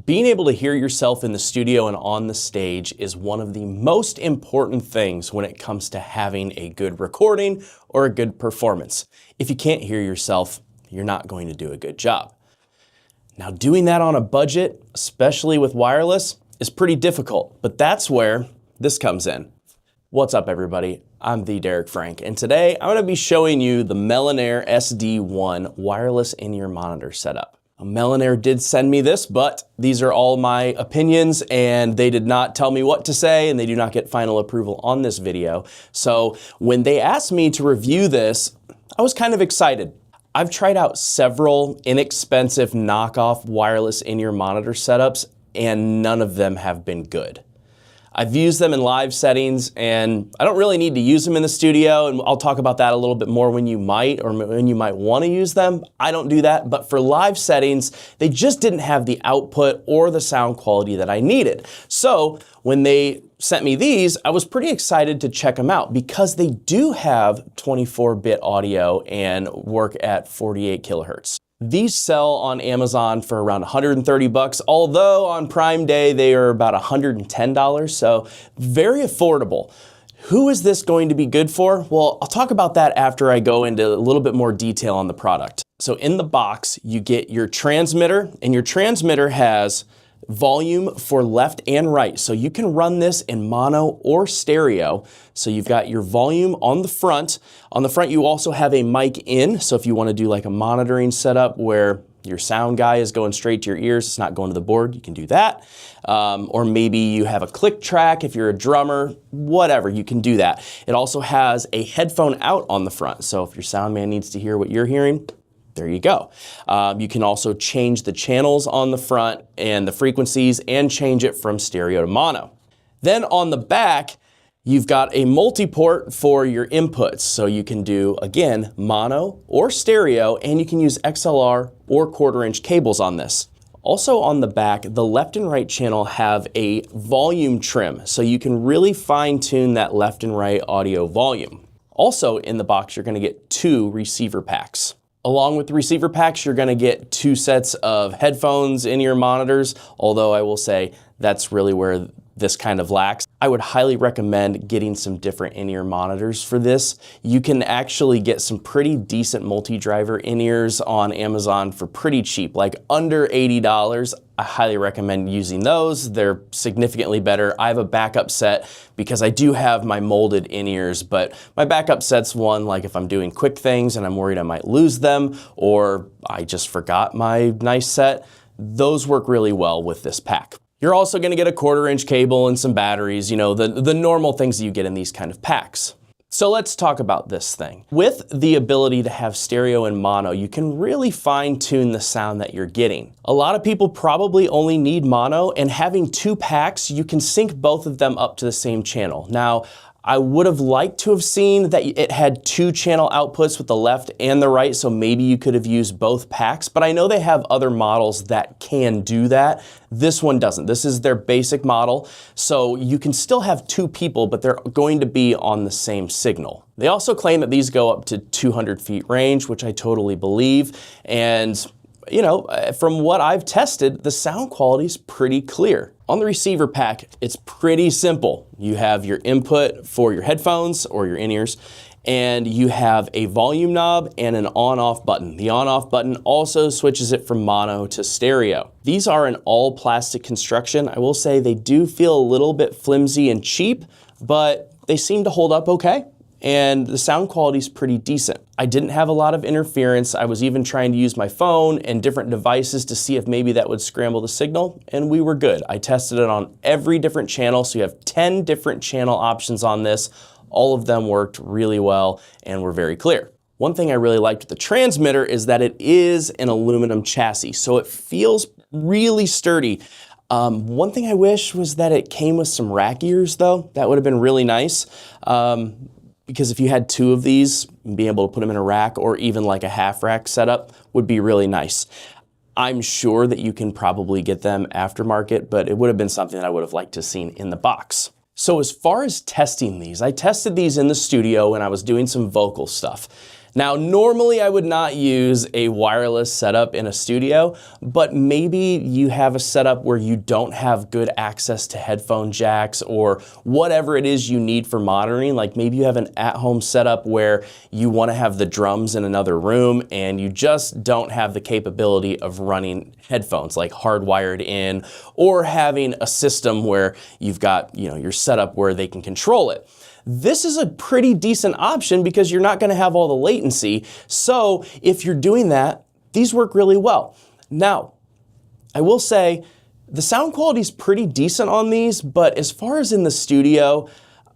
Being able to hear yourself in the studio and on the stage is one of the most important things when it comes to having a good recording or a good performance. If you can't hear yourself, you're not going to do a good job. Now, doing that on a budget, especially with wireless, is pretty difficult, but that's where this comes in. What's up, everybody? I'm the Derek Frank, and today I'm going to be showing you the Melonare SD-1 wireless in-ear monitor setup. Melonare did send me this, but these are all my opinions and they did not tell me what to say and they do not get final approval on this video. So when they asked me to review this, I was kind of excited. I've tried out several inexpensive knockoff wireless in-ear monitor setups and none of them have been good. I've used them in live settings and I don't really need to use them in the studio, and I'll talk about that a little bit more when you might want to use them. I don't do that, but for live settings, they just didn't have the output or the sound quality that I needed. So when they sent me these, I was pretty excited to check them out because they do have 24-bit audio and work at 48 kilohertz. These sell on Amazon for around 130 bucks, although on Prime Day they are about $110, so very affordable. Who is this going to be good for? Well, I'll talk about that after I go into a little bit more detail on the product. So in the box, you get your transmitter, and your transmitter has volume for left and right. So you can run this in mono or stereo. So you've got your volume on the front. On the front, you also have a mic in. So if you want to do like a monitoring setup where your sound guy is going straight to your ears, it's not going to the board, you can do that. Or maybe you have a click track if you're a drummer, whatever, you can do that. It also has a headphone out on the front. So if your sound man needs to hear what you're hearing, there you go. You can also change the channels on the front and the frequencies and change it from stereo to mono. Then on the back, you've got a multi-port for your inputs. So you can do, again, mono or stereo, and you can use XLR or 1/4-inch cables on this. Also on the back, the left and right channel have a volume trim, so you can really fine-tune that left and right audio volume. Also in the box, you're going to get 2 receiver packs. Along with the receiver packs, you're going to get 2 sets of headphones, in-ear monitors, although I will say that's really where this kind of lacks. I would highly recommend getting some different in-ear monitors for this. You can actually get some pretty decent multi-driver in-ears on Amazon for pretty cheap, like under $80. I highly recommend using those. They're significantly better. I have a backup set because I do have my molded in-ears, but my backup set's one like if I'm doing quick things and I'm worried I might lose them, or I just forgot my nice set. Those work really well with this pack. You're also going to get a 1/4-inch cable and some batteries, you know, the normal things that you get in these kind of packs. So let's talk about this thing. With the ability to have stereo and mono, you can really fine-tune the sound that you're getting. A lot of people probably only need mono, and having 2 packs, you can sync both of them up to the same channel. Now, I would have liked to have seen that it had 2 channel outputs with the left and the right, so maybe you could have used both packs, but I know they have other models that can do that. This one doesn't. This is their basic model, so you can still have 2 people, but they're going to be on the same signal. They also claim that these go up to 200 feet range, which I totally believe, and you know, from what I've tested, the sound quality is pretty clear. On the receiver pack, it's pretty simple. You have your input for your headphones or your in-ears, and you have a volume knob and an on-off button. The on-off button also switches it from mono to stereo. These are an all-plastic construction. I will say they do feel a little bit flimsy and cheap, but they seem to hold up okay. And the sound quality is pretty decent. I didn't have a lot of interference. I was even trying to use my phone and different devices to see if maybe that would scramble the signal, and we were good. I tested it on every different channel, so you have 10 different channel options on this. All of them worked really well and were very clear. One thing I really liked with the transmitter is that it is an aluminum chassis, so it feels really sturdy. One thing I wish was that it came with some rack ears though. That would have been really nice. Because if you had 2 of these, being able to put them in a rack or even like a half rack setup would be really nice. I'm sure that you can probably get them aftermarket, but it would have been something that I would have liked to have seen in the box. So as far as testing these, I tested these in the studio and I was doing some vocal stuff. Now, normally I would not use a wireless setup in a studio, but maybe you have a setup where you don't have good access to headphone jacks or whatever it is you need for monitoring. Like maybe you have an at-home setup where you want to have the drums in another room and you just don't have the capability of running headphones like hardwired in, or having a system where you've got, your setup where they can control it. This is a pretty decent option because you're not going to have all the latency. So if you're doing that, these work really well. Now, I will say the sound quality is pretty decent on these, but as far as in the studio,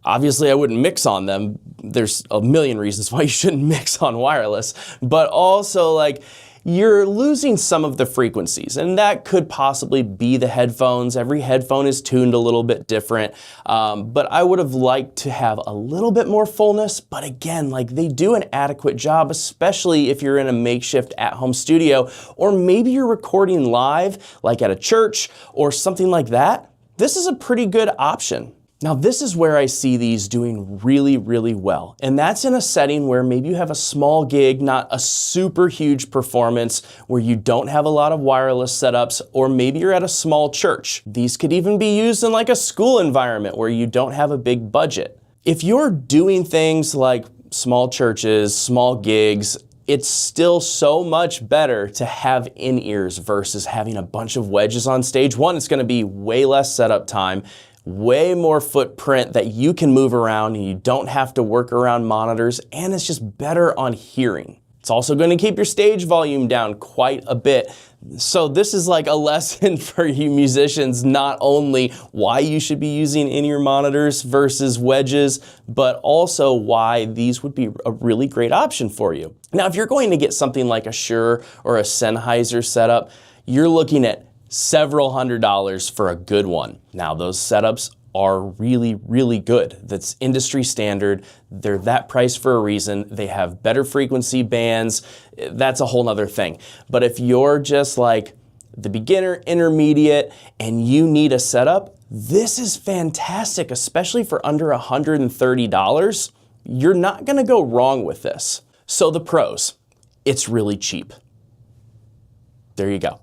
obviously I wouldn't mix on them. There's a million reasons why you shouldn't mix on wireless, but also you're losing some of the frequencies, and that could possibly be the headphones. Every headphone is tuned a little bit different, but I would have liked to have a little bit more fullness, but again, they do an adequate job, especially if you're in a makeshift at-home studio, or maybe you're recording live, like at a church or something like that. This is a pretty good option. Now, this is where I see these doing really, really well. And that's in a setting where maybe you have a small gig, not a super huge performance, where you don't have a lot of wireless setups, or maybe you're at a small church. These could even be used in a school environment where you don't have a big budget. If you're doing things like small churches, small gigs, it's still so much better to have in-ears versus having a bunch of wedges on stage. One, it's gonna be way less setup time, way more footprint that you can move around and you don't have to work around monitors, and it's just better on hearing. It's also going to keep your stage volume down quite a bit. So this is a lesson for you musicians, not only why you should be using in-ear monitors versus wedges, but also why these would be a really great option for you. Now, if you're going to get something like a Shure or a Sennheiser setup, you're looking at several $100s for a good one. Now, those setups are really, really good. That's industry standard. They're that price for a reason. They have better frequency bands. That's a whole nother thing. But if you're just the beginner, intermediate, and you need a setup, this is fantastic, especially for under $130. You're not gonna go wrong with this. So the pros, it's really cheap. There you go.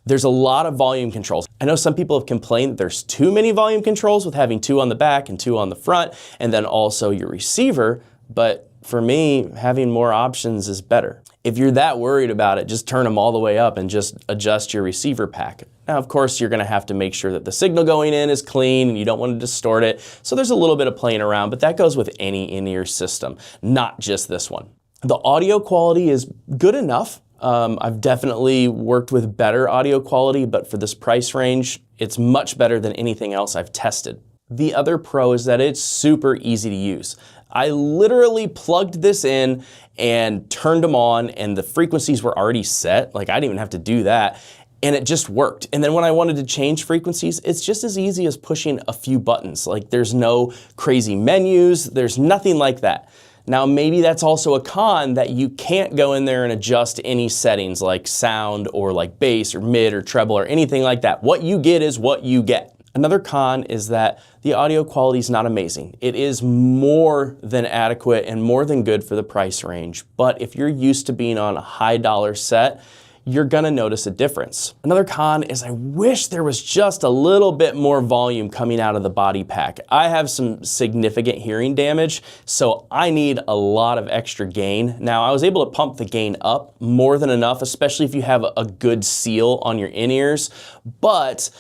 There's a lot of volume controls. I know some people have complained that there's too many volume controls with having 2 on the back and 2 on the front, and then also your receiver, but for me, having more options is better. If you're that worried about it, just turn them all the way up and just adjust your receiver pack. Now, of course, you're gonna have to make sure that the signal going in is clean and you don't want to distort it, so there's a little bit of playing around, but that goes with any in-ear system, not just this one. The audio quality is good enough. I've definitely worked with better audio quality, but for this price range, it's much better than anything else I've tested. The other pro is that it's super easy to use. I literally plugged this in and turned them on, and the frequencies were already set. I didn't even have to do that, and it just worked. And then when I wanted to change frequencies, it's just as easy as pushing a few buttons. There's no crazy menus, there's nothing like that. Now, maybe that's also a con, that you can't go in there and adjust any settings like sound or bass or mid or treble or anything like that. What you get is what you get. Another con is that the audio quality is not amazing. It is more than adequate and more than good for the price range. But if you're used to being on a high dollar set, you're gonna notice a difference. Another con is I wish there was just a little bit more volume coming out of the body pack. I have some significant hearing damage, so I need a lot of extra gain. Now, I was able to pump the gain up more than enough, especially if you have a good seal on your in-ears, but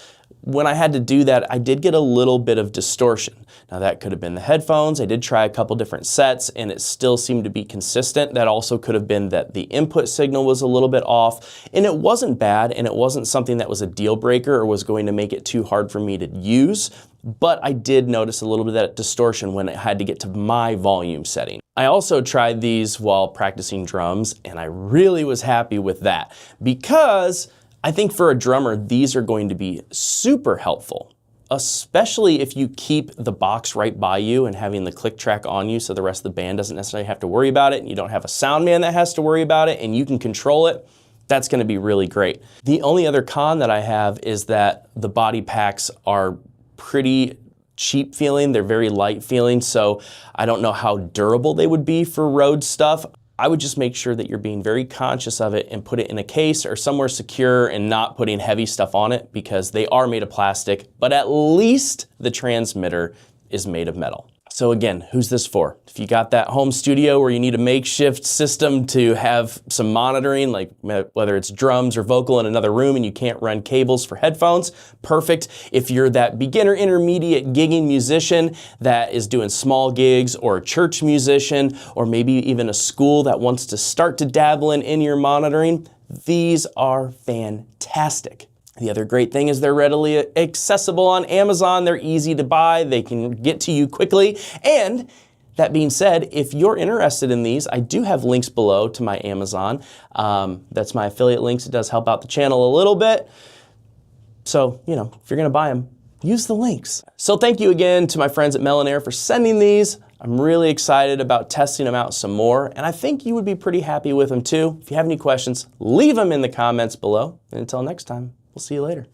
when I had to do that, I did get a little bit of distortion. Now, that could have been the headphones. I did try a couple different sets and it still seemed to be consistent. That also could have been that the input signal was a little bit off, and it wasn't bad, and it wasn't something that was a deal breaker or was going to make it too hard for me to use, but I did notice a little bit of that distortion when it had to get to my volume setting. I also tried these while practicing drums, and I really was happy with that because I think for a drummer, these are going to be super helpful, especially if you keep the box right by you and having the click track on you so the rest of the band doesn't necessarily have to worry about it, and you don't have a sound man that has to worry about it, and you can control it. That's gonna be really great. The only other con that I have is that the body packs are pretty cheap feeling, they're very light feeling, so I don't know how durable they would be for road stuff. I would just make sure that you're being very conscious of it and put it in a case or somewhere secure and not putting heavy stuff on it, because they are made of plastic, but at least the transmitter is made of metal. So again, who's this for? If you got that home studio where you need a makeshift system to have some monitoring, like whether it's drums or vocal in another room and you can't run cables for headphones, perfect. If you're that beginner intermediate gigging musician that is doing small gigs, or a church musician, or maybe even a school that wants to start to dabble in in-ear monitoring, these are fantastic. The other great thing is they're readily accessible on Amazon. They're easy to buy. They can get to you quickly. And that being said, if you're interested in these, I do have links below to my Amazon. That's my affiliate links. It does help out the channel a little bit. So, you know, if you're going to buy them, use the links. So thank you again to my friends at Melonare for sending these. I'm really excited about testing them out some more, and I think you would be pretty happy with them too. If you have any questions, leave them in the comments below. And until next time, we'll see you later.